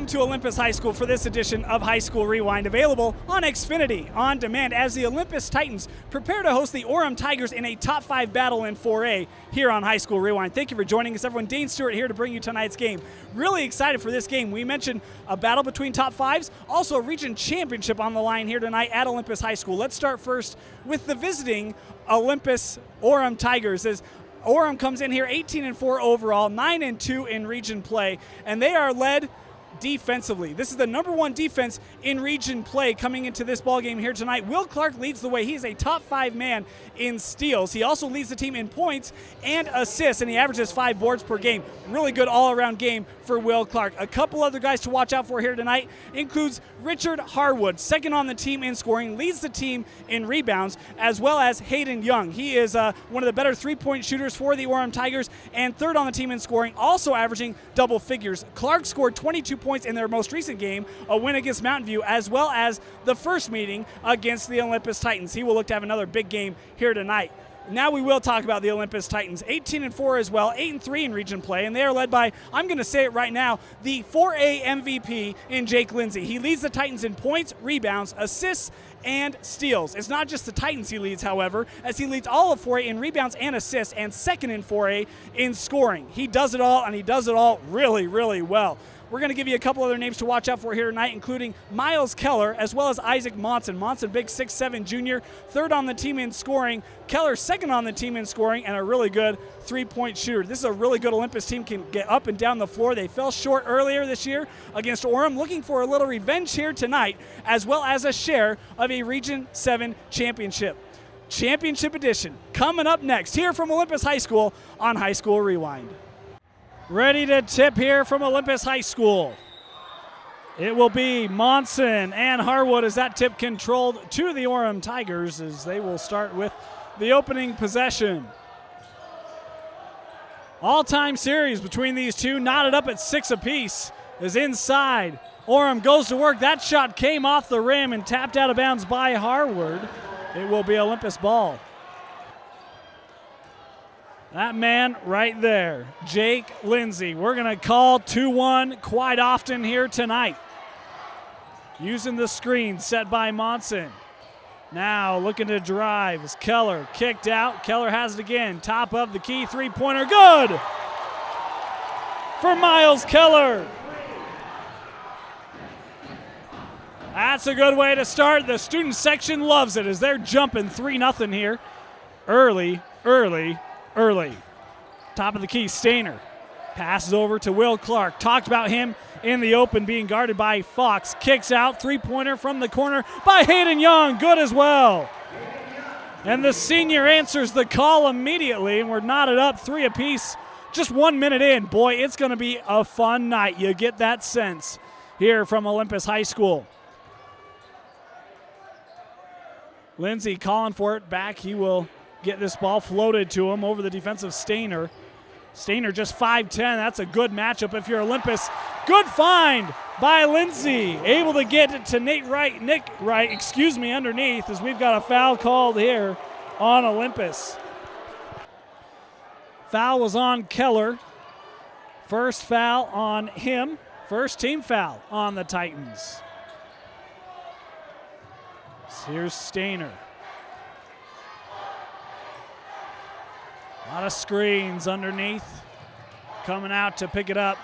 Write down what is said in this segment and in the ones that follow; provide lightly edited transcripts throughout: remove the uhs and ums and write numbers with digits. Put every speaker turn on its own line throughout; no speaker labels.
Welcome to Olympus High School for this edition of High School Rewind, available on Xfinity on demand as the Olympus Titans prepare to host the Orem Tigers in a top 5 battle in 4A here on High School Rewind. Thank you for joining us, everyone. Dane Stewart here to bring you tonight's game. Really excited for this game. We mentioned a battle between top 5s, also a region championship on the line here tonight at Olympus High School. Let's start first with the visiting Olympus Orem Tigers. As Orem comes in here 18-4 overall, 9-2 in region play, and they are led defensively. This is the #1 defense in region play coming into this ball game here tonight. Will Clark leads the way. He is a top 5 man in steals. He also leads the team in points and assists, and he averages 5 boards per game. Really good all-around game for Will Clark. A couple other guys to watch out for here tonight includes Richard Harwood, second on the team in scoring, leads the team in rebounds, as well as Hayden Young. He is one of the better three-point shooters for the Orem Tigers and third on the team in scoring, also averaging double figures. Clark scored 22 points in their most recent game, a win against Mountain View, as well as the first meeting against the Olympus Titans. He will look to have another big game here tonight. Now we will talk about the Olympus Titans. 18-4 as well, 8-3 in region play, and they are led by, I'm going to say it right now, the 4A MVP in Jake Lindsay. He leads the Titans in points, rebounds, assists, and steals. It's not just the Titans he leads, however, as he leads all of 4A in rebounds and assists, and second in 4A in scoring. He does it all, and he does it all really, really well. We're going to give you a couple other names to watch out for here tonight, including Miles Keller, as well as Isaac Monson. Monson, big 6'7" junior, third on the team in scoring. Keller, second on the team in scoring, and a really good three-point shooter. This is a really good Olympus team, can get up and down the floor. They fell short earlier this year against Orem, looking for a little revenge here tonight, as well as a share of a Region 7 championship. Championship edition coming up next here from Olympus High School on High School Rewind. Ready to tip here from Olympus High School. It will be Monson and Harwood as that tip controlled to the Orem Tigers as they will start with the opening possession. All-time series between these two, knotted up at 6 apiece, is inside. Orem goes to work. That shot came off the rim and tapped out of bounds by Harwood. It will be Olympus ball. That man right there, Jake Lindsay. We're going to call 2-1 quite often here tonight. Using the screen set by Monson. Now looking to drive is Keller. Kicked out. Keller has it again. Top of the key, three-pointer. Good for Miles Keller. That's a good way to start. The student section loves it as they're jumping 3-0 here. Early. Top of the key, Stainer. Passes over to Will Clark. Talked about him in the open being guarded by Fox. Kicks out, three-pointer from the corner by Hayden Young. Good as well. And the senior answers the call immediately, and we're knotted up 3 apiece. Just 1 minute in. Boy, it's going to be a fun night. You get that sense here from Olympus High School. Lindsay calling for it back. He will get this ball floated to him over the defensive Stainer. Stainer just 5'10". That's a good matchup if you're Olympus. Good find by Lindsay. Able to get it to Nick Wright, underneath as we've got a foul called here on Olympus. Foul was on Keller. First foul on him. First team foul on the Titans. So here's Stainer. A lot of screens underneath. Coming out to pick it up.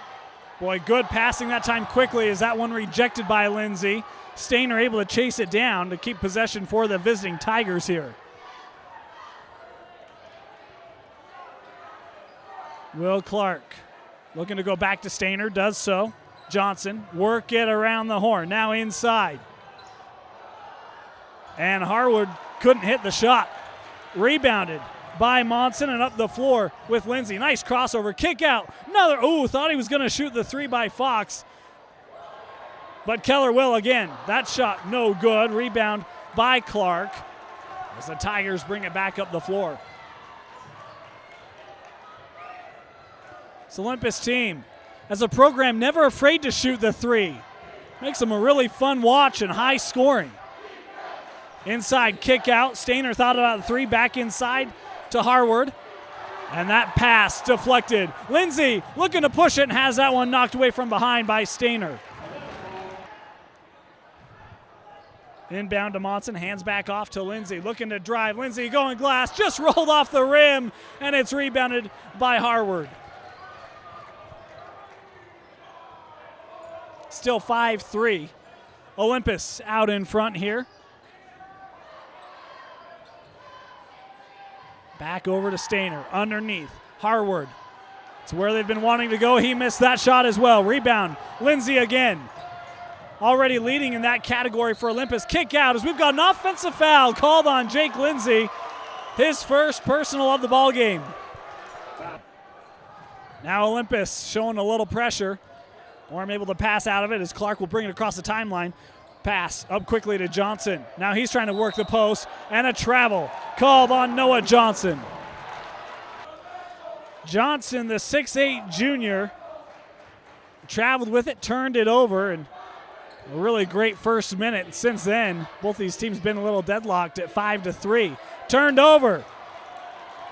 Boy, good passing that time quickly as that one rejected by Lindsay. Stainer able to chase it down to keep possession for the visiting Tigers here. Will Clark looking to go back to Stainer, does so. Johnson, work it around the horn, now inside. And Harwood couldn't hit the shot. Rebounded by Monson and up the floor with Lindsay. Nice crossover, kick out. Another, thought he was going to shoot the 3 by Fox. But Keller will again. That shot no good. Rebound by Clark as the Tigers bring it back up the floor. This Olympus team, as a program, never afraid to shoot the 3. Makes them a really fun watch and high scoring. Inside kick out. Stainer thought about the 3, back inside to Harwood. And that pass deflected. Lindsay looking to push it and has that one knocked away from behind by Stainer. Inbound to Monson, hands back off to Lindsay, looking to drive. Lindsay going glass, just rolled off the rim, and it's rebounded by Harward. Still 5-3. Olympus out in front here. Back over to Stainer, underneath. Harward, it's where they've been wanting to go. He missed that shot as well. Rebound, Lindsay again. Already leading in that category for Olympus. Kick out as we've got an offensive foul called on Jake Lindsay. His first personal of the ball game. Now Olympus showing a little pressure. Orem able to pass out of it as Clark will bring it across the timeline. Pass up quickly to Johnson. Now he's trying to work the post, and a travel called on Noah Johnson. Johnson, the 6'8 junior, traveled with it, turned it over, and a really great first minute. Since then, both these teams been a little deadlocked at 5-3. Turned over.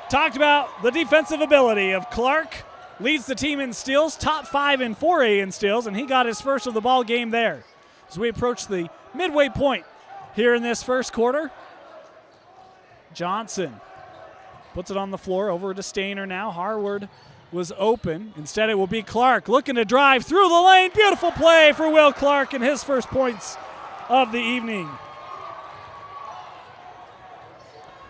Talked about the defensive ability of Clark. Leads the team in steals, top 5 in 4A in steals, and he got his first of the ball game there. As we approach the midway point here in this first quarter, Johnson puts it on the floor over to Stainer now. Harward was open. Instead, it will be Clark looking to drive through the lane. Beautiful play for Will Clark and his first points of the evening.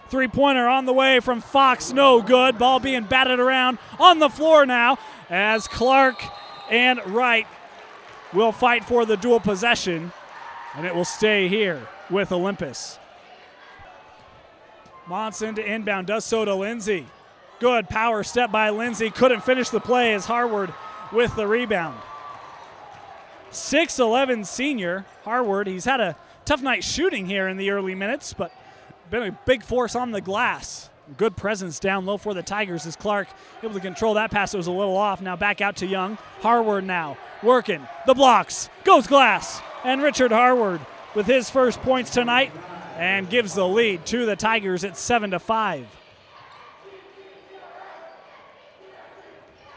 Three-pointer on the way from Fox, no good. Ball being batted around on the floor now as Clark and Wright will fight for the dual possession, and it will stay here with Olympus. Monson to inbound, does so to Lindsay. Good power step by Lindsay. Couldn't finish the play as Harward with the rebound. 6'11 senior Harward. He's had a tough night shooting here in the early minutes, but been a big force on the glass. Good presence down low for the Tigers as Clark able to control that pass. It was a little off. Now back out to Young. Harward now working the blocks. Goes glass. And Richard Harward with his first points tonight and gives the lead to the Tigers at 7-5.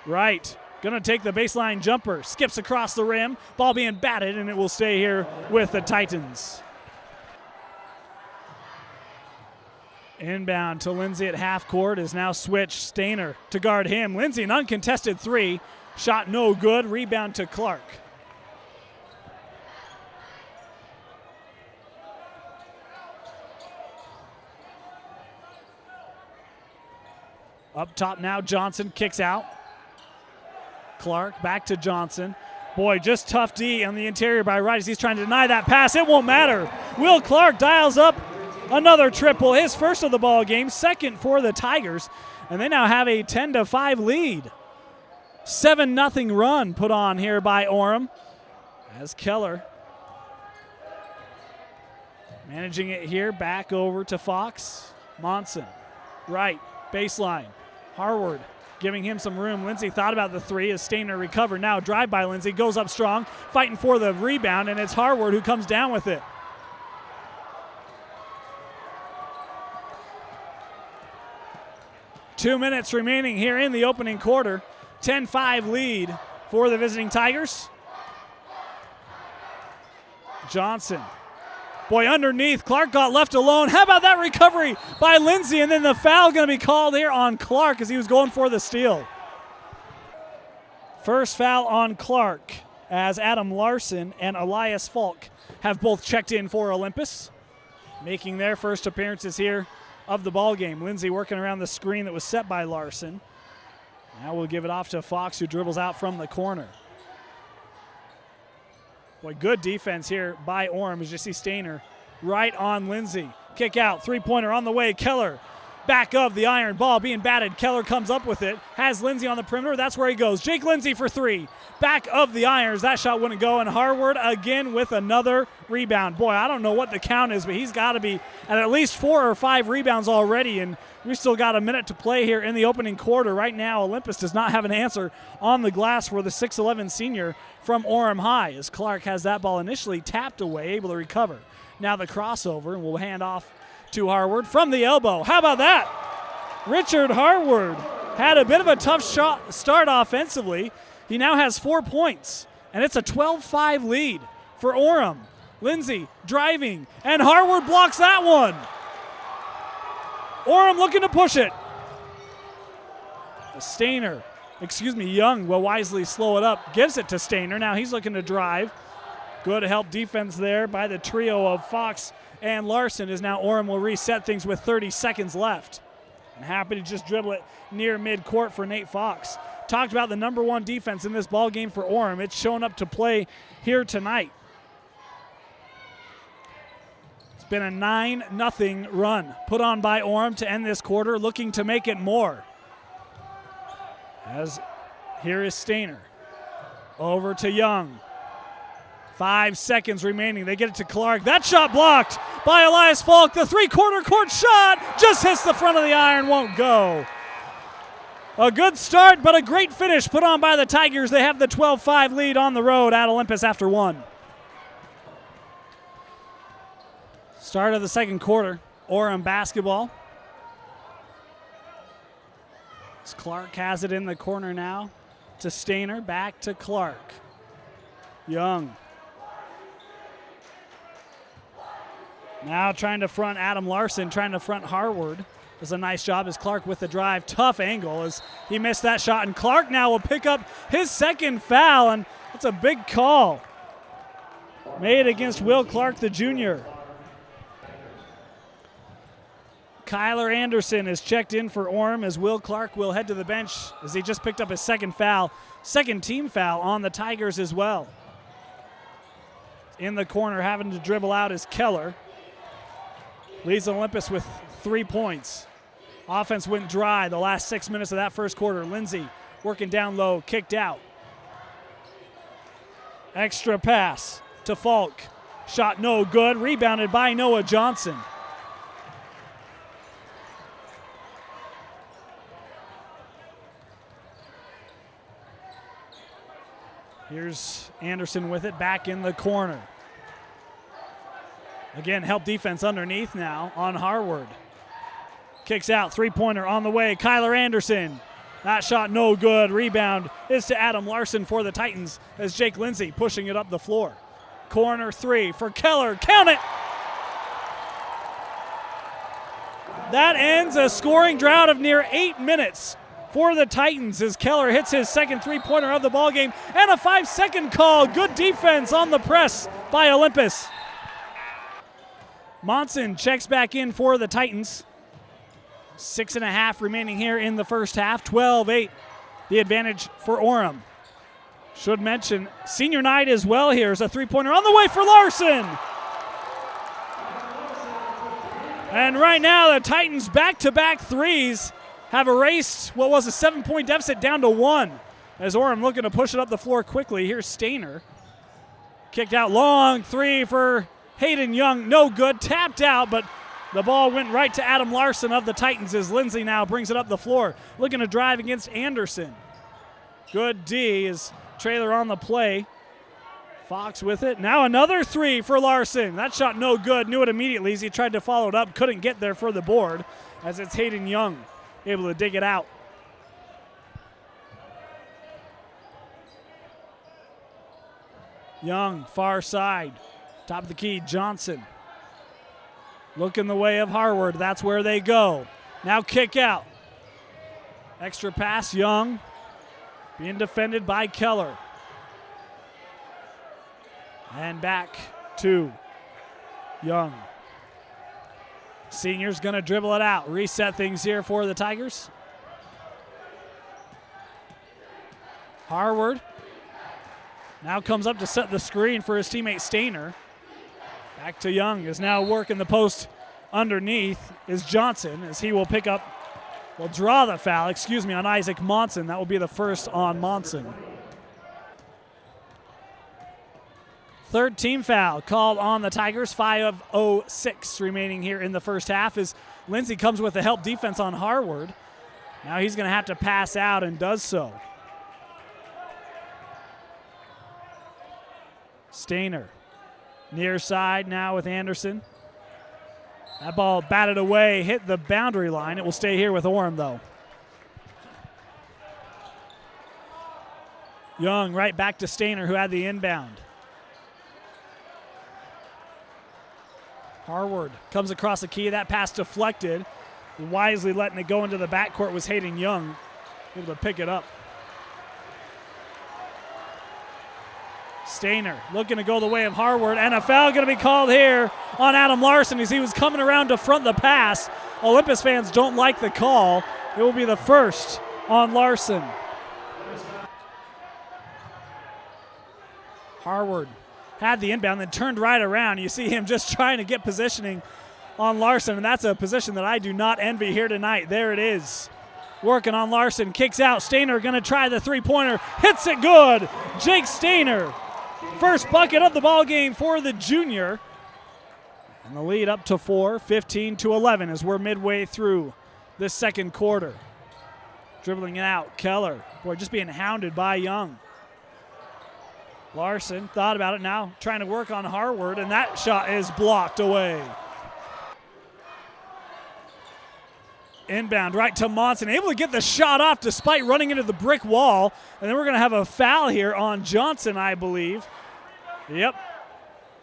Wright gonna take the baseline jumper. Skips across the rim. Ball being batted, and it will stay here with the Titans. Inbound to Lindsay at half court is now switched. Stainer to guard him. Lindsay, an uncontested three. Shot no good. Rebound to Clark. Up top now, Johnson kicks out. Clark back to Johnson. Boy, just tough D on the interior by Wright as he's trying to deny that pass. It won't matter. Will Clark dials up another triple, his first of the ball game, second for the Tigers, and they now have a 10-5 lead. 7-0 run put on here by Orem as Keller managing it here, back over to Fox. Monson, right, baseline. Harward giving him some room. Lindsay thought about the three as Stainer recovered. Now drive by Lindsay, goes up strong, fighting for the rebound, and it's Harward who comes down with it. Two minutes remaining here in the opening quarter. 10-5 lead for the visiting Tigers. Johnson. Boy, underneath. Clark got left alone. How about that recovery by Lindsay? And then the foul going to be called here on Clark as he was going for the steal. First foul on Clark as Adam Larson and Elias Falk have both checked in for Olympus, making their first appearances here of the ball game. Lindsay working around the screen that was set by Larson. Now we'll give it off to Fox, who dribbles out from the corner. Boy, good defense here by Orem as you see Stainer right on Lindsay. Kick out, three-pointer on the way. Keller back of the iron, ball being batted. Keller comes up with it, has Lindsay on the perimeter. That's where he goes. Jake Lindsay for three. Back of the irons. That shot wouldn't go, and Harward again with another rebound. Boy, I don't know what the count is, but he's got to be at least 4 or 5 rebounds already, and we still got a minute to play here in the opening quarter. Right now, Olympus does not have an answer on the glass for the 6'11 senior from Orem High, as Clark has that ball initially tapped away, able to recover. Now the crossover, and we'll hand off to Harward from the elbow. How about that? Richard Harward had a bit of a tough start offensively. He now has 4 points, and it's a 12-5 lead for Orem. Lindsay driving, and Harward blocks that one. Orem looking to push it. Young will wisely slow it up. Gives it to Stainer. Now he's looking to drive. Good help defense there by the trio of Fox and Larson, as now Orem will reset things with 30 seconds left. And happy to just dribble it near midcourt for Nate Fox. Talked about the number one defense in this ball game for Orem. It's shown up to play here tonight. It's been a 9-0 run put on by Orem to end this quarter, looking to make it more. As here is Stainer. Over to Young. 5 seconds remaining. They get it to Clark. That shot blocked by Elias Falk. The three-quarter court shot just hits the front of the iron, won't go. A good start, but a great finish put on by the Tigers. They have the 12-5 lead on the road at Olympus after one. Start of the second quarter. Orem basketball. Clark has it in the corner now to Stainer. Back to Clark. Young. Now trying to front Adam Larson, trying to front Harward. Does a nice job as Clark with the drive. Tough angle as he missed that shot. And Clark now will pick up his second foul, and it's a big call made against Will Clark, the junior. Kyler Anderson is checked in for Orem as Will Clark will head to the bench as he just picked up his second foul. Second team foul on the Tigers as well. In the corner having to dribble out is Keller. Leads Olympus with 3 points. Offense went dry the last 6 minutes of that first quarter. Lindsay working down low, kicked out. Extra pass to Falk. Shot no good, rebounded by Noah Johnson. Here's Anderson with it, back in the corner. Again, help defense underneath now on Harward. Kicks out, three-pointer on the way. Kyler Anderson. That shot no good. Rebound is to Adam Larson for the Titans as Jake Lindsay pushing it up the floor. Corner three for Keller. Count it! That ends a scoring drought of near 8 minutes for the Titans as Keller hits his second three-pointer of the ballgame, and a 5-second call. Good defense on the press by Olympus. Monson checks back in for the Titans. 6.5 remaining here in the first half. 12-8, the advantage for Orem. Should mention senior night as well. Here's a three-pointer on the way for Larson. And right now the Titans back-to-back threes have erased what was a 7-point deficit down to 1. As Orem looking to push it up the floor quickly. Here's Stainer. Kicked out long three for Hayden Young. No good. Tapped out, but the ball went right to Adam Larson of the Titans as Lindsay now brings it up the floor. Looking to drive against Anderson. Good D as Traylor on the play. Fox with it. Now another three for Larson. That shot no good. Knew it immediately as he tried to follow it up. Couldn't get there for the board as it's Hayden Young able to dig it out. Young, far side. Top of the key, Johnson. Looking the way of Harward. That's where they go. Now kick out. Extra pass, Young. Being defended by Keller. And back to Young. Senior's going to dribble it out. Reset things here for the Tigers. Harward now comes up to set the screen for his teammate Stainer. Back to Young is now working the post underneath is Johnson as he will draw the foul, on Isaac Monson. That will be the first on Monson. Third team foul called on the Tigers. 5:06 remaining here in the first half as Lindsay comes with the help defense on Harward. Now he's going to have to pass out and does so. Stainer near side now with Anderson. That ball batted away, hit the boundary line. It will stay here with Orem though. Young right back to Stainer who had the inbound. Harward comes across the key. That pass deflected. Wisely letting it go into the backcourt was Hayden Young, able to pick it up. Stainer looking to go the way of Harward, and a foul going to be called here on Adam Larson as he was coming around to front the pass. Olympus fans don't like the call. It will be the first on Larson. Harward had the inbound, then turned right around. You see him just trying to get positioning on Larson, and that's a position that I do not envy here tonight. There it is. Working on Larson, kicks out. Stainer going to try the three-pointer. Hits it good. Jake Stainer. First bucket of the ball game for the junior. And the lead up to 4, 15-11 as we're midway through this second quarter. Dribbling it out, Keller. Boy, just being hounded by Young. Larson thought about it now, trying to work on Harward, and that shot is blocked away. Inbound right to Monson, able to get the shot off despite running into the brick wall. And then we're going to have a foul here on Johnson, I believe. Yep,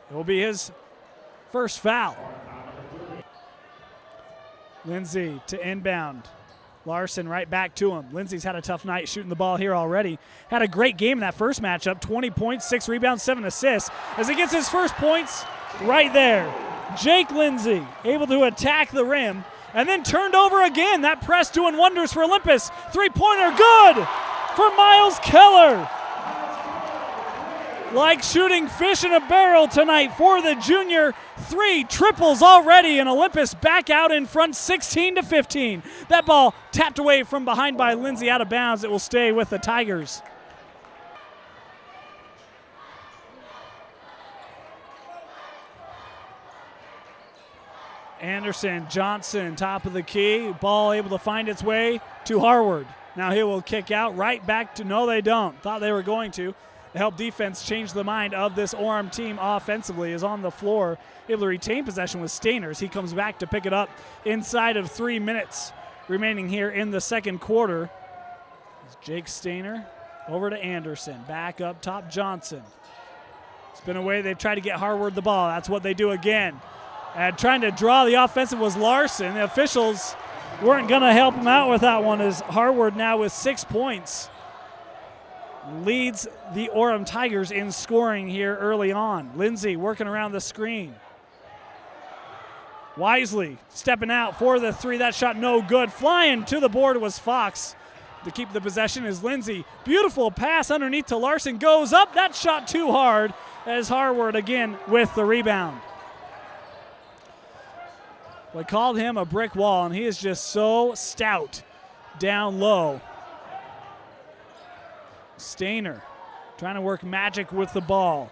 it will be his first foul. Lindsay to inbound. Larson right back to him. Lindsay's had a tough night shooting the ball here already. Had a great game in that first matchup. 20 points, 6 rebounds, 7 assists. As he gets his first points right there. Jake Lindsay able to attack the rim and then turned over again. That press doing wonders for Olympus. Three-pointer good for Miles Keller. Like shooting fish in a barrel tonight for the junior. 3 triples already, and Olympus back out in front 16-15. That ball tapped away from behind by Lindsay out of bounds. It will stay with the Tigers. Anderson, Johnson, top of the key. Ball able to find its way to Harward. Now he will kick out right back to, no they don't. Thought they were going to. The help defense change the mind of this Orem team offensively is on the floor, able to retain possession with Stainers. He comes back to pick it up inside of 3 minutes remaining here in the second quarter. It's Jake Stainer over to Anderson. Back up top, Johnson. Spin away, they've tried to get Harward the ball. That's what they do again. And trying to draw the offensive was Larson. The officials weren't going to help him out with that one as Harward now with 6 points leads the Orem Tigers in scoring here early on. Lindsay working around the screen. Wisely stepping out for the 3. That shot no good. Flying to the board was Fox. To keep the possession is Lindsay. Beautiful pass underneath to Larson. Goes up. That shot too hard as Harward again with the rebound. We called him a brick wall, and he is just so stout down low. Stainer trying to work magic with the ball.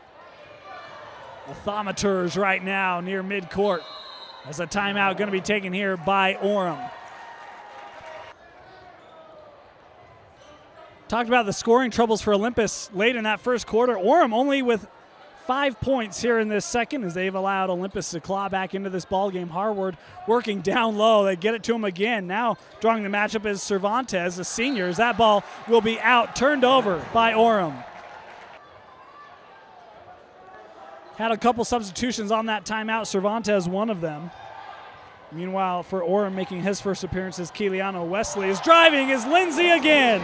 Athometers right now near midcourt as a timeout going to be taken here by Orem. Talked about the scoring troubles for Olympus late in that first quarter. Orem only with 5 points here in this second as they've allowed Olympus to claw back into this ballgame. Harward working down low. They get it to him again. Now drawing the matchup is Cervantes, the seniors. That ball will be out, turned over by Orem. Had a couple substitutions on that timeout. Cervantes, one of them. Meanwhile, for Orem making his first appearance is Keeliano Wesley. Is driving is Lindsay again.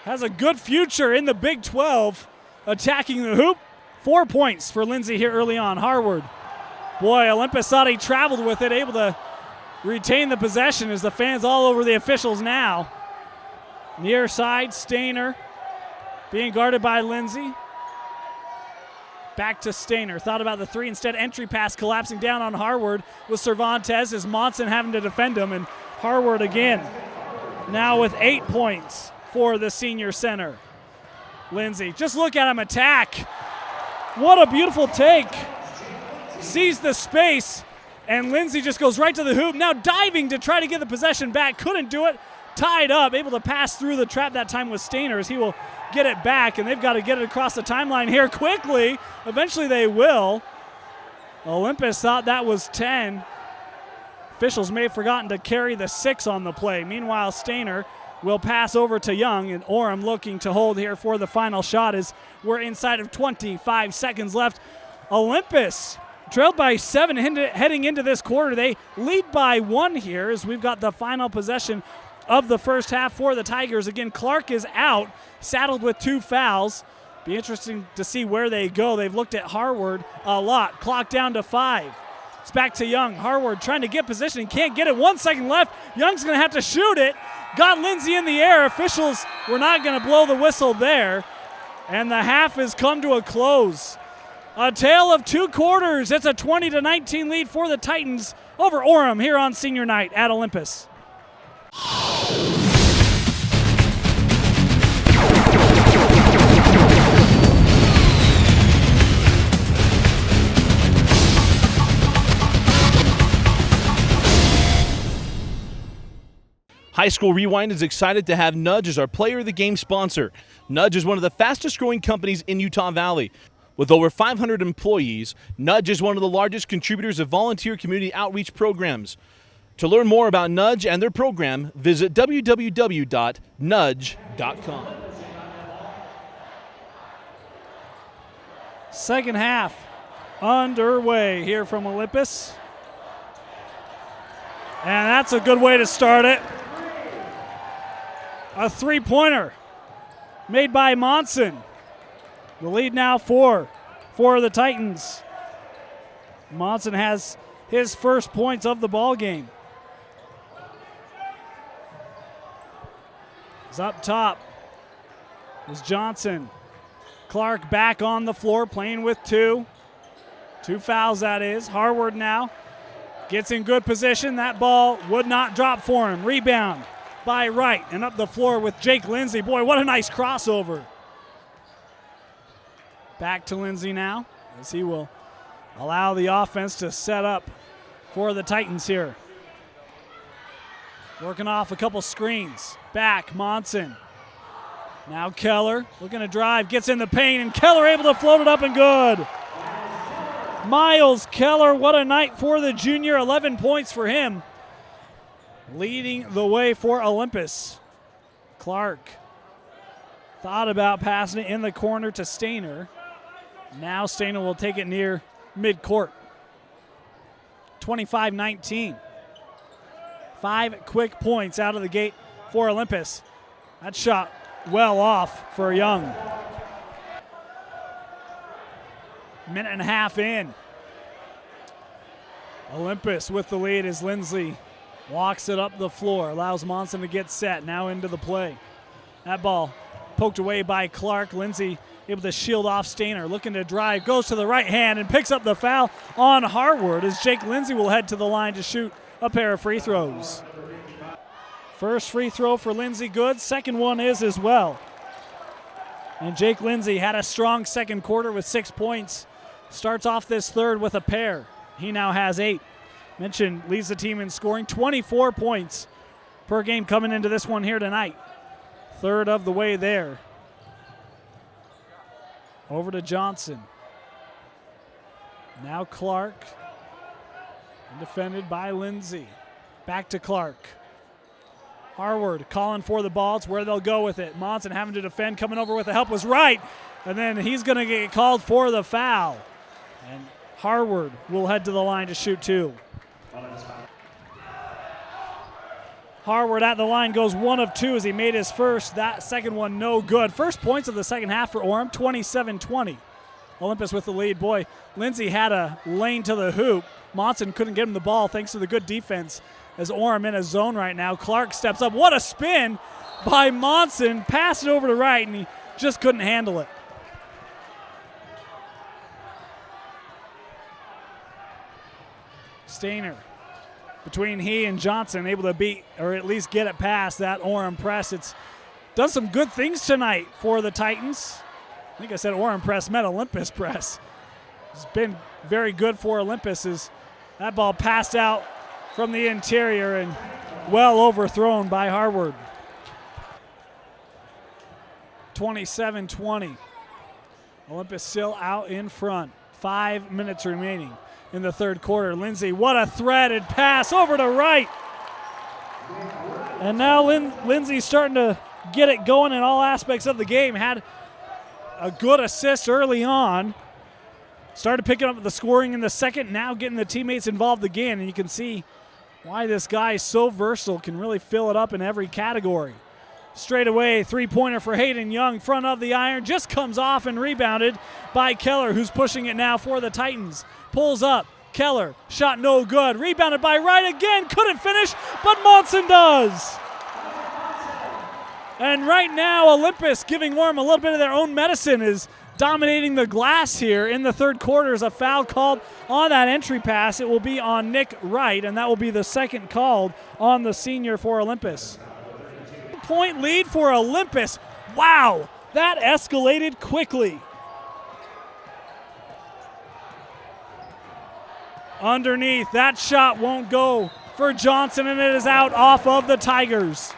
Has a good future in the Big 12, attacking the hoop. 4 points for Lindsay here early on. Harward. Boy, Olympus thought he traveled with it, able to retain the possession as the fans all over the officials now. Near side, Stainer being guarded by Lindsay. Back to Stainer. Thought about the 3. Instead, entry pass collapsing down on Harward with Cervantes as Monson having to defend him. And Harward again, now with 8 points for the senior center. Lindsay, just look at him attack. What a beautiful take. Sees the space, and Lindsay just goes right to the hoop. Now diving to try to get the possession back. Couldn't do it. Tied up, able to pass through the trap that time with Stainer as he will get it back, and they've got to get it across the timeline here quickly. Eventually they will. Olympus thought that was 10. Officials may have forgotten to carry the 6 on the play. Meanwhile, Stainer will pass over to Young, and Orem looking to hold here for the final shot as we're inside of 25 seconds left. Olympus trailed by 7 heading into this quarter. They lead by 1 here as we've got the final possession of the first half for the Tigers. Again, Clark is out, saddled with 2 fouls. Be interesting to see where they go. They've looked at Harward a lot. Clock down to 5. It's back to Young. Harward trying to get position. Can't get it. 1 second left. Young's going to have to shoot it. Got Lindsay in the air. Officials were not going to blow the whistle there. And the half has come to a close. A tale of 2 quarters. It's a 20-19 lead for the Titans over Orem here on senior night at Olympus.
High School Rewind is excited to have Nudge as our Player of the Game sponsor. Nudge is one of the fastest growing companies in Utah Valley. With over 500 employees, Nudge is one of the largest contributors of volunteer community outreach programs. To learn more about Nudge and their program, visit www.nudge.com.
Second half underway here from Olympus. And that's a good way to start it. A 3-pointer made by Monson. The lead now for the Titans. Monson has his first points of the ball game. He's up top is Johnson. Clark back on the floor playing with 2. 2 fouls, that is. Harward now gets in good position. That ball would not drop for him. Rebound by Wright and up the floor with Jake Lindsay. Boy, what a nice crossover. Back to Lindsay now as he will allow the offense to set up for the Titans here. Working off a couple screens. Back, Monson. Now Keller looking to drive, gets in the paint, and Keller able to float it up and good. Miles Keller, what a night for the junior. 11 points for him. Leading the way for Olympus. Clark thought about passing it in the corner to Stainer. Now Stainer will take it near midcourt. 25-19. 5 quick points out of the gate for Olympus. That shot well off for Young. Minute and a half in. Olympus with the lead as Lindsay walks it up the floor, allows Monson to get set, now into the play. That ball poked away by Clark. Lindsay able to shield off Stainer, looking to drive, goes to the right hand and picks up the foul on Harward as Jake Lindsay will head to the line to shoot a pair of free throws. First free throw for Lindsay good, second one is as well. And Jake Lindsay had a strong second quarter with 6 points. Starts off this third with a pair. He now has 8. Mentioned leads the team in scoring, 24 points per game coming into this one here tonight. Third of the way there. Over to Johnson. Now Clark. And defended by Lindsay. Back to Clark. Harward calling for the ball. It's where they'll go with it. Monson having to defend. Coming over with the help was Wright. And then he's going to get called for the foul. And Harward will head to the line to shoot 2. Harward at the line goes 1 of 2 as he made his first. That second one no good. First points of the second half for Orem, 27-20. Olympus with the lead. Boy, Lindsay had a lane to the hoop. Monson couldn't get him the ball thanks to the good defense as Orem in a zone right now. Clark steps up. What a spin by Monson. Passed it over to Wright, and he just couldn't handle it. Stainer between he and Johnson, able to beat or at least get it past that Orem press. It's done some good things tonight for the Titans. I think I said Orem press meant Olympus press. It's been very good for Olympus as that ball passed out from the interior and well overthrown by Harward. 27-20. Olympus still out in front. 5 minutes remaining in the third quarter. Lindsay, what a threaded pass over to Wright. And now Lindsay's starting to get it going in all aspects of the game. Had a good assist early on. Started picking up the scoring in the second, now getting the teammates involved again, and you can see why this guy is so versatile, can really fill it up in every category. Straight away, three-pointer for Hayden Young, front of the iron, just comes off and rebounded by Keller, who's pushing it now for the Titans. Pulls up, Keller, shot no good, rebounded by Wright again, couldn't finish, but Monson does. And right now, Olympus giving Orem a little bit of their own medicine, is dominating the glass here in the third quarter. Is a foul called on that entry pass. It will be on Nick Wright, and that will be the second called on the senior for Olympus. Point lead for Olympus. Wow, that escalated quickly. Underneath, that shot won't go for Johnson, and it is out off of the Tigers.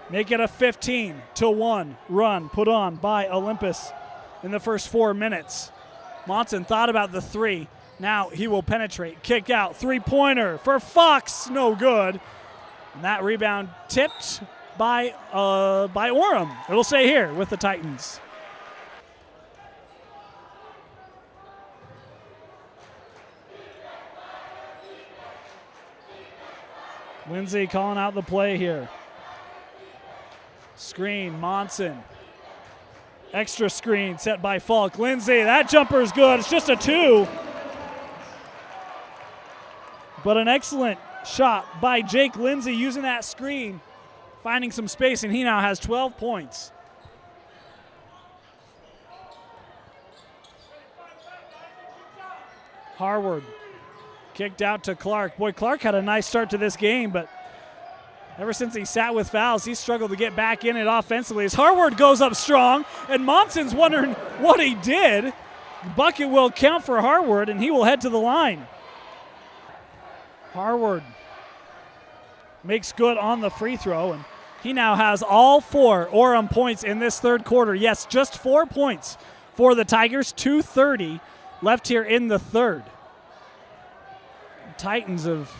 Make it a 15-1 run put on by Olympus in the first 4 minutes. Monson thought about the three. Now he will penetrate. Kick out. Three-pointer for Fox. No good. And that rebound tipped by Orem. It'll stay here with the Titans. Lindsay calling out the play here. Screen, Monson. Extra screen set by Falk. Lindsay, that jumper is good. It's just a 2. But an excellent shot by Jake Lindsay using that screen, finding some space, and he now has 12 points. Harward kicked out to Clark. Boy, Clark had a nice start to this game, but ever since he sat with fouls, he's struggled to get back in it offensively. As Harward goes up strong, and Monson's wondering what he did. Bucket will count for Harward, and he will head to the line. Harward makes good on the free throw, and he now has all 4 Orem points in this third quarter. Yes, just 4 points for the Tigers. 2:30 left here in the third. The Titans have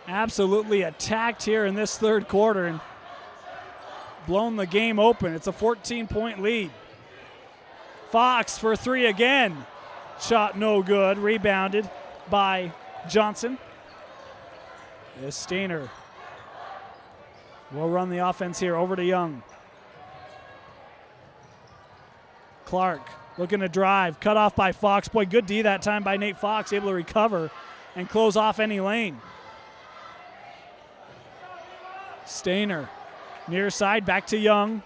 absolutely attacked here in this third quarter and blown the game open. It's a 14-point lead. Fox for 3 again. Shot no good. Rebounded by Johnson. As Stainer will run the offense here over to Young. Clark looking to drive. Cut off by Fox. Boy, good D that time by Nate Fox. Able to recover and close off any lane. Stainer, near side, back to Young.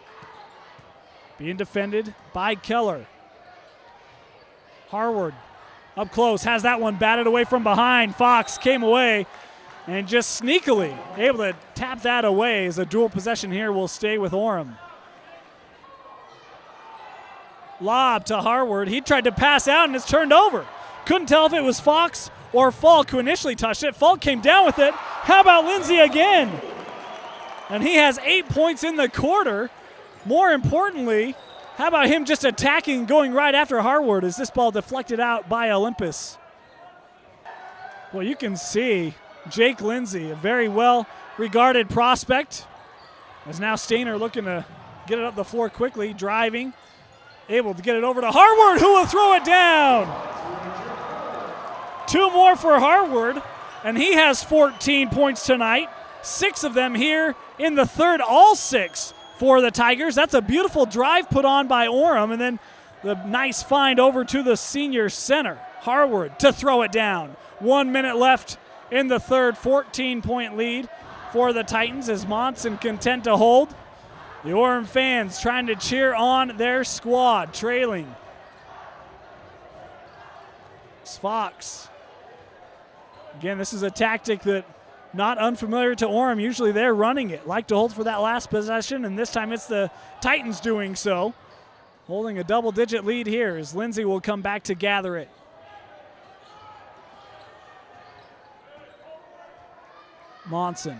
Being defended by Keller. Harward up close, has that one batted away from behind. Fox came away and just sneakily able to tap that away, as a dual possession here will stay with Orem. Lob to Harward. He tried to pass out and it's turned over. Couldn't tell if it was Fox or Falk who initially touched it. Falk came down with it. How about Lindsay again? And he has 8 points in the quarter. More importantly, how about him just attacking, going right after Harward as this ball deflected out by Olympus? Well, you can see Jake Lindsay, a very well-regarded prospect, as now Stainer looking to get it up the floor quickly, driving, able to get it over to Harward, who will throw it down. 2 more for Harward, and he has 14 points tonight. 6 of them here in the third, all 6 for the Tigers. That's a beautiful drive put on by Orem, and then the nice find over to the senior center, Harward, to throw it down. 1 minute left in the third, 14-point lead for the Titans as Monson content to hold. The Orem fans trying to cheer on their squad, trailing. It's Fox. Again, this is a tactic that not unfamiliar to Orem. Usually they're running it. Like to hold for that last possession, and this time it's the Titans doing so. Holding a double-digit lead here as Lindsay will come back to gather it. Monson.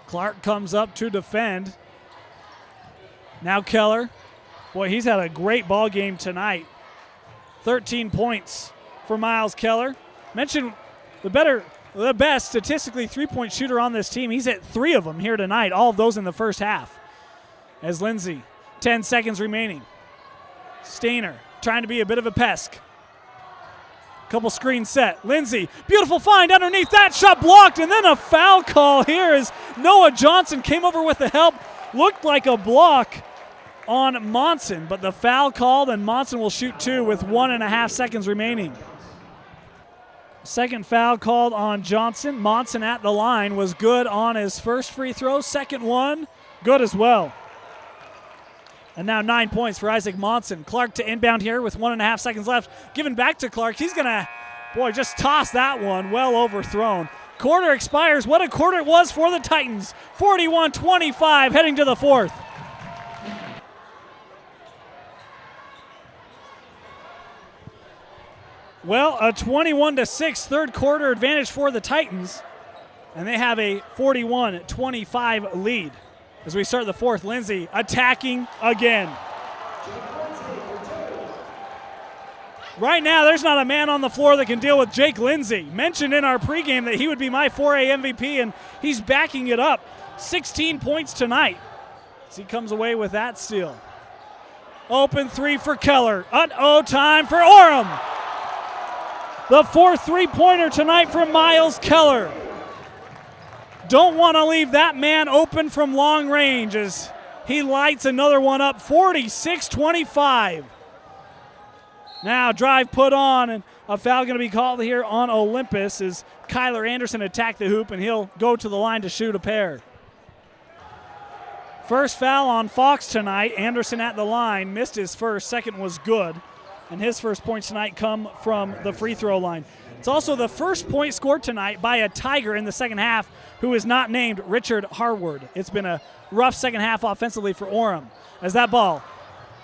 Clark comes up to defend. Now Keller. Boy, he's had a great ball game tonight. 13 points for Miles Keller. Mentioned the better the best statistically three-point shooter on this team. He's hit 3 of them here tonight, all of those in the first half. As Lindsay, 10 seconds remaining. Stainer trying to be a bit of a pest. Couple screens set. Lindsay, beautiful find underneath that shot blocked, and then a foul call here as Noah Johnson came over with the help. Looked like a block on Monson, but the foul called, and Monson will shoot 2 with 1.5 seconds remaining. Second foul called on Johnson. Monson at the line was good on his first free throw. Second one, good as well. And now 9 points for Isaac Monson. Clark to inbound here with 1.5 seconds left. Given back to Clark. He's going to, just toss that one. Well overthrown. Quarter expires. What a quarter it was for the Titans. 41-25 heading to the fourth. Well, a 21-6 third quarter advantage for the Titans. And they have a 41-25 lead. As we start the fourth, Lindsay attacking again. Right now, there's not a man on the floor that can deal with Jake Lindsay. Mentioned in our pregame that he would be my 4A MVP, and he's backing it up. 16 points tonight as he comes away with that steal. Open 3 for Keller. Time for Orem. The fourth three-pointer tonight from Miles Keller. Don't want to leave that man open from long range as he lights another one up, 46-25. Now drive put on, and a foul going to be called here on Olympus as Kyler Anderson attacked the hoop, and he'll go to the line to shoot a pair. First foul on Fox tonight. Anderson at the line, missed his first. Second was good, and his first points tonight come from the free throw line. It's also the first point scored tonight by a Tiger in the second half who is not named Richard Harward. It's been a rough second half offensively for Orem. As that ball,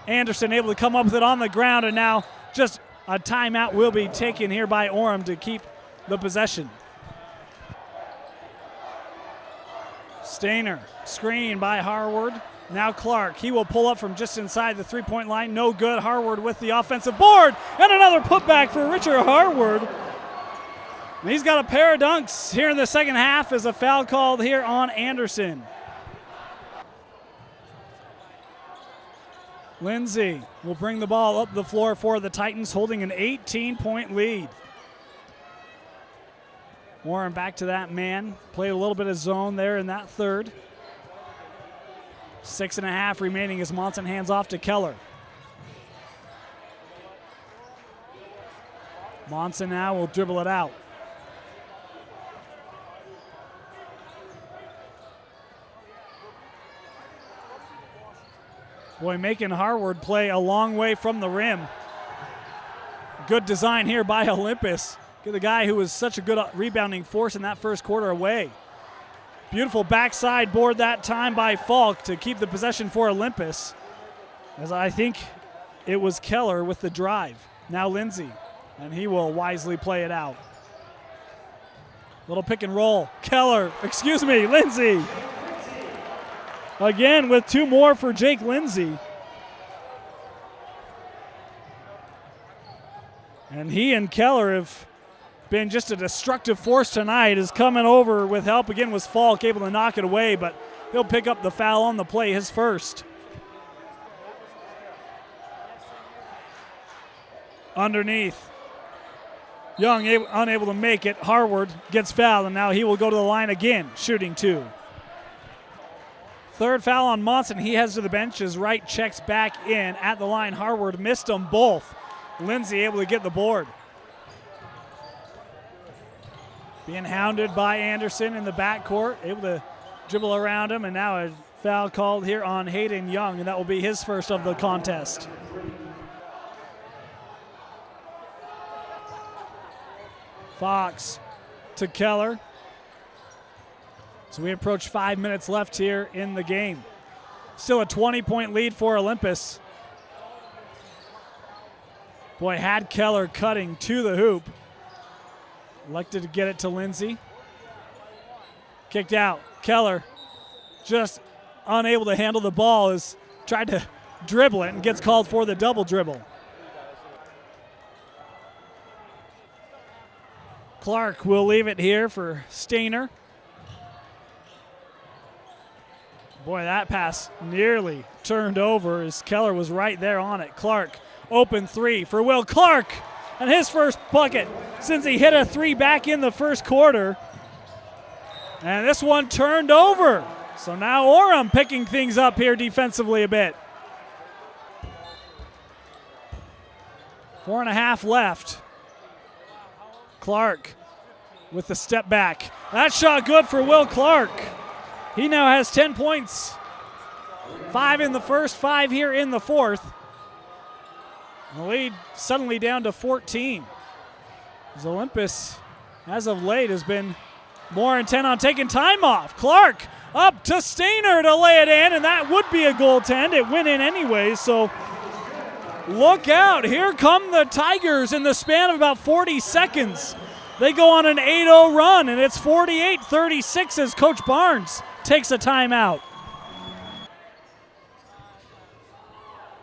Anderson able to come up with it on the ground, and now just a timeout will be taken here by Orem to keep the possession. Stainer, screen by Harward. Now Clark, he will pull up from just inside the three-point line. No good. Harward with the offensive board, and another putback for Richard Harward. He's got a pair of dunks here in the second half as a foul called here on Anderson. Lindsay will bring the ball up the floor for the Titans, holding an 18-point lead. Warren back to that man. Played a little bit of zone there in that third. 6.5 remaining as Monson hands off to Keller. Monson now will dribble it out. Boy, making Harward play a long way from the rim. Good design here by Olympus. Get the guy who was such a good rebounding force in that first quarter away. Beautiful backside board that time by Falk to keep the possession for Olympus. As I think it was Keller with the drive. Now Lindsay, and he will wisely play it out. Little pick and roll. Lindsay. Again with 2 more for Jake Lindsay. And he and Keller have been just a destructive force tonight. Is coming over with help. Again was Falk able to knock it away, but he'll pick up the foul on the play, his first. Underneath. Young unable to make it. Harward gets fouled, and now he will go to the line again, shooting 2. Third foul on Monson. He heads to the bench as Wright checks back in at the line. Harward missed them both. Lindsay able to get the board. Being hounded by Anderson in the backcourt. Able to dribble around him, and now a foul called here on Hayden Young, and that will be his first of the contest. Fox to Keller. So we approach 5 minutes left here in the game. Still a 20-point lead for Olympus. Boy, had Keller cutting to the hoop. Elected to get it to Lindsay. Kicked out. Keller just unable to handle the ball, as tried to dribble it and gets called for the double dribble. Clark will leave it here for Stainer. Boy, that pass nearly turned over as Keller was right there on it. Clark, open three for Will Clark, and his first bucket since he hit a three back in the first quarter. And this one turned over. So now Orem picking things up here defensively a bit. 4.5 left. Clark with the step back. That shot good for Will Clark. He now has 10 points. 5 in the first, 5 here in the fourth. The lead suddenly down to 14. As Olympus, as of late, has been more intent on taking time off. Clark up to Stainer to lay it in, and that would be a goaltend. It went in anyway, so look out. Here come the Tigers in the span of about 40 seconds. They go on an 8-0 run, and it's 48-36 as Coach Barnes takes a timeout.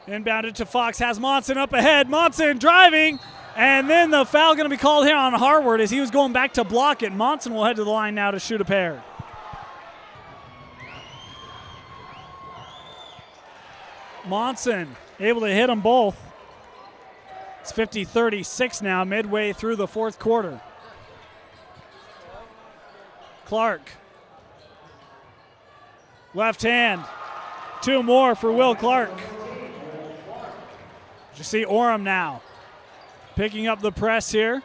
Inbounded to Fox, has Monson up ahead. Monson driving, and then the foul going to be called here on Harward as he was going back to block it. Monson will head to the line now to shoot a pair. Monson able to hit them both. It's 50-36 now, midway through the fourth quarter. Clark. Left hand. 2 more for Will Clark. You see Orem now picking up the press here.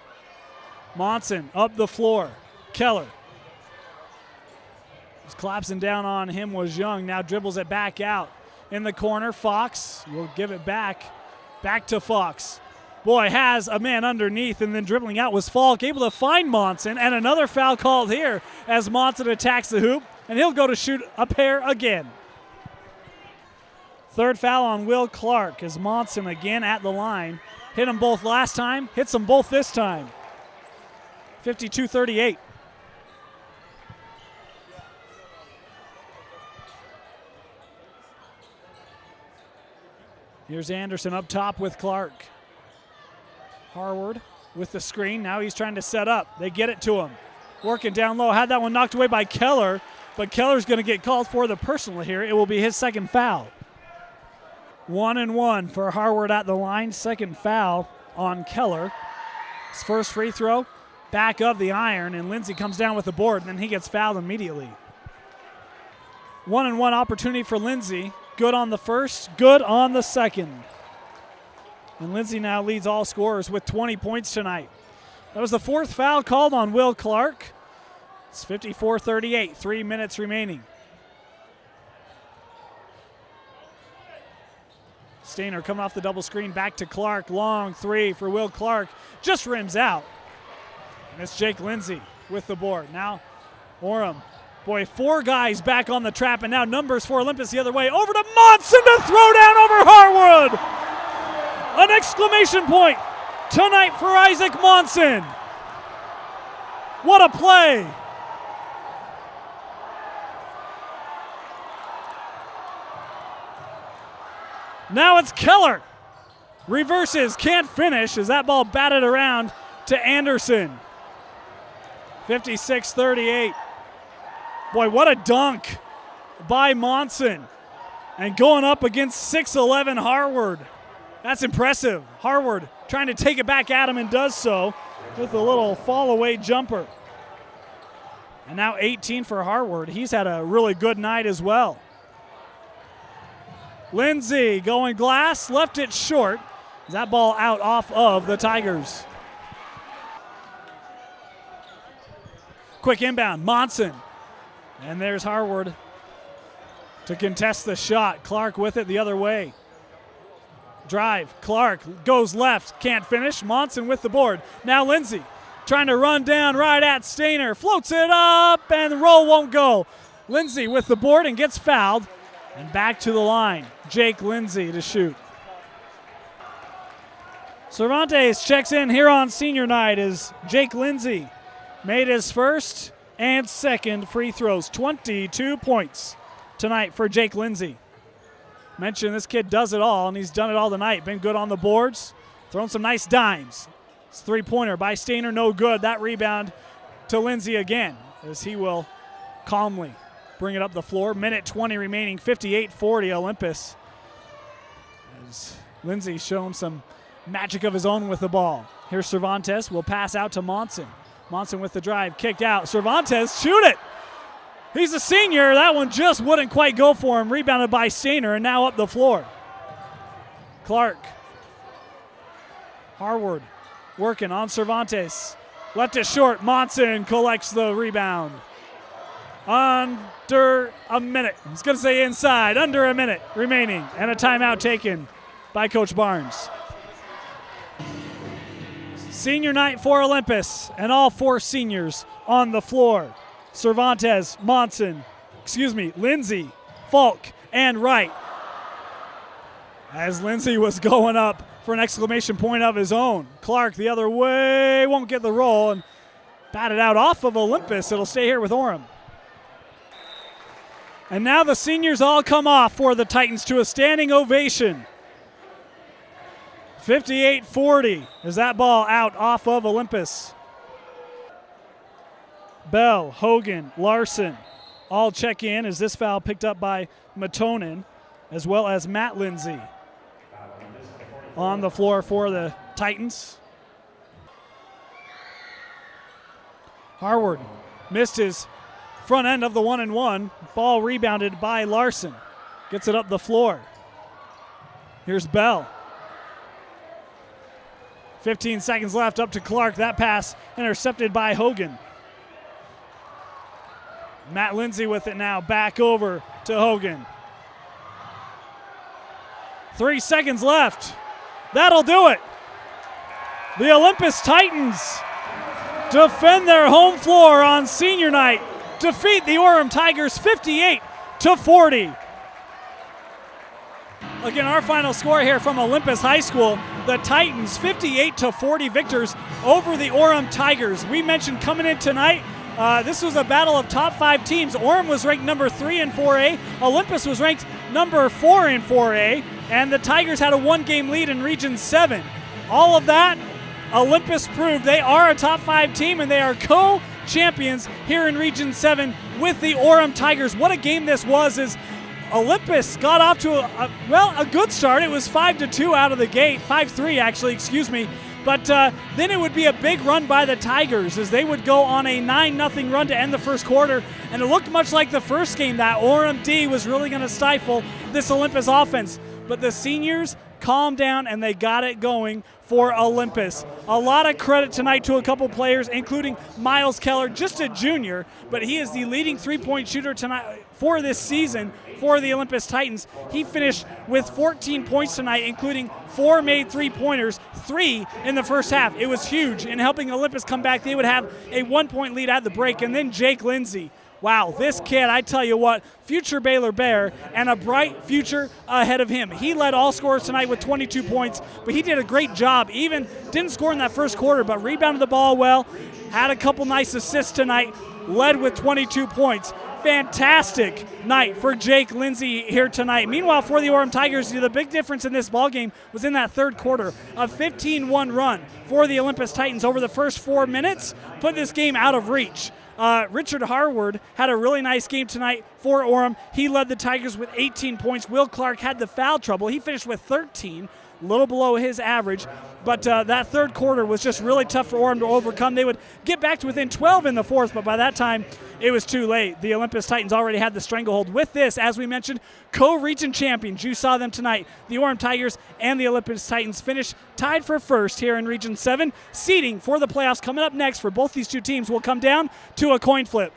Monson up the floor. Keller. Just collapsing down on him was Young. Now dribbles it back out. In the corner, Fox will give it back. Back to Fox. Boy, has a man underneath, and then dribbling out was Falk, able to find Monson, and another foul called here as Monson attacks the hoop, and he'll go to shoot a pair again. Third foul on Will Clark as Monson again at the line. Hit them both last time, hits them both this time. 52-38. Here's Anderson up top with Clark. Harward with the screen. Now he's trying to set up. They get it to him. Working down low. Had that one knocked away by Keller, but Keller's going to get called for the personal here. It will be his second foul. 1-1 for Harward at the line. Second foul on Keller. His first free throw, back of the iron, and Lindsey comes down with the board, and then he gets fouled immediately. 1-1 opportunity for Lindsey. Good on the first, good on the second. And Lindsey now leads all scorers with 20 points tonight. That was the fourth foul called on Will Clark. It's 54-38, 3 minutes remaining. Stainer coming off the double screen, back to Clark. Long three for Will Clark. Just rims out. And it's Jake Lindsey with the board. Now Orem. Boy, 4 guys back on the trap, and now numbers for Olympus the other way. Over to Monson to throw down over Harwood. An exclamation point tonight for Isaac Monson. What a play. Now it's Keller. Reverses, can't finish as that ball batted around to Anderson. 56-38. Boy, what a dunk by Monson. And going up against 6'11 Harward. That's impressive. Harward trying to take it back at him and does so with a little fall away jumper. And now 18 for Harward. He's had a really good night as well. Lindsey going glass, left it short. That ball out off of the Tigers. Quick inbound, Monson. And there's Harward to contest the shot. Clark with it the other way. Drive, Clark goes left, can't finish. Monson with the board. Now Lindsey trying to run down right at Stainer. Floats it up and the roll won't go. Lindsey with the board and gets fouled. And back to the line. Jake Lindsey to shoot. Cervantes checks in here on senior night as Jake Lindsey made his first and second free throws. 22 points tonight for Jake Lindsey. Mentioned this kid does it all, and he's done it all tonight. Been good on the boards, thrown some nice dimes. It's three-pointer by Stainer, no good. That rebound to Lindsay again, as he will calmly bring it up the floor. Minute 20 remaining, 58-40 Olympus. As Lindsay showing some magic of his own with the ball. Here's Cervantes, will pass out to Monson. Monson with the drive, kicked out. Cervantes, shoot it! He's a senior. That one just wouldn't quite go for him. Rebounded by Stainer, and now up the floor. Clark. Harward working on Cervantes. Left it short. Monson collects the rebound. Under a minute. I was going to say inside. Under a minute remaining. And a timeout taken by Coach Barnes. Senior night for Olympus, and all four seniors on the floor. Cervantes, Lindsay, Falk, and Wright. As Lindsay was going up for an exclamation point of his own. Clark the other way, won't get the roll, and batted out off of Olympus. It'll stay here with Orem. And now the seniors all come off for the Titans to a standing ovation. 58-40 is that ball out off of Olympus. Bell, Hogan, Larson all check in as this foul picked up by Matonin, as well as Matt Lindsay on the floor for the Titans. Harward missed his front end of the 1-and-1. Ball rebounded by Larson. Gets it up the floor. Here's Bell. 15 seconds left, up to Clark. That pass intercepted by Hogan. Matt Lindsay with it now, back over to Hogan. 3 seconds left. That'll do it. The Olympus Titans defend their home floor on senior night, defeat the Orem Tigers 58-40. Again, our final score here from Olympus High School, the Titans 58-40 victors over the Orem Tigers. We mentioned coming in tonight, this was a battle of top 5 teams. Orem was ranked number 3 in 4A. Olympus was ranked number 4 in 4A. And the Tigers had a 1-game lead in Region 7. All of that, Olympus proved they are a top 5 team, and they are co-champions here in Region 7 with the Orem Tigers. What a game this was, as Olympus got off to a good start. It was 5-2 out of the gate, 5-3 actually, excuse me. But then it would be a big run by the Tigers as they would go on a 9-0 run to end the first quarter. And it looked much like the first game that Orem D was really going to stifle this Olympus offense. But the seniors calmed down and they got it going for Olympus. A lot of credit tonight to a couple players, including Miles Keller, just a junior, but he is the leading three-point shooter tonight for this season for the Olympus Titans. He finished with 14 points tonight, including 4 made three-pointers, 3 in the first half. It was huge in helping Olympus come back. They would have a 1-point lead at the break, and then Jake Lindsay. Wow, this kid, I tell you what, future Baylor Bear and a bright future ahead of him. He led all scorers tonight with 22 points, but he did a great job. Even didn't score in that first quarter, but rebounded the ball well, had a couple nice assists tonight, led with 22 points. Fantastic night for Jake Lindsay here tonight. Meanwhile, for the Orem Tigers, the big difference in this ballgame was in that third quarter. A 15-1 run for the Olympus Titans over the first 4 minutes put this game out of reach. Richard Harward had a really nice game tonight for Orem. He led the Tigers with 18 points. Will Clark had the foul trouble. He finished with 13, a little below his average. But that third quarter was just really tough for Orem to overcome. They would get back to within 12 in the fourth, but by that time, it was too late. The Olympus Titans already had the stranglehold. With this, as we mentioned, co-region champions. You saw them tonight. The Orem Tigers and the Olympus Titans finished tied for first here in Region 7. Seeding for the playoffs coming up next for both these two teams will come down to a coin flip.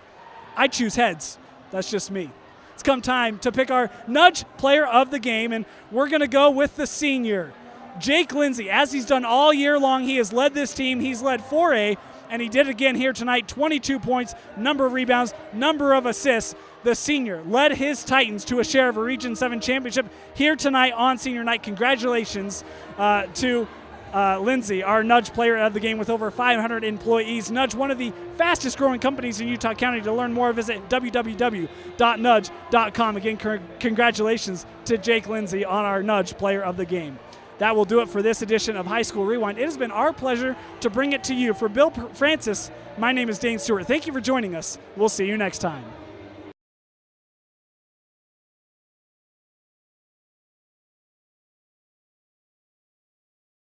I choose heads. That's just me. It's come time to pick our nudge player of the game, and we're going to go with the senior, Jake Lindsay. As he's done all year long, he has led this team. He's led 4A, and he did again here tonight. 22 points, number of rebounds, number of assists. The senior led his Titans to a share of a Region 7 championship here tonight on senior night. Congratulations to Lindsay, our Nudge player of the game with over 500 employees. Nudge, one of the fastest growing companies in Utah County. To learn more, visit www.nudge.com. Again, congratulations to Jake Lindsay on our Nudge player of the game. that will do it for this edition of High School Rewind. It has been our pleasure to bring it to you. For Bill Francis, my name is Dane Stewart. Thank you for joining us. We'll see you next time.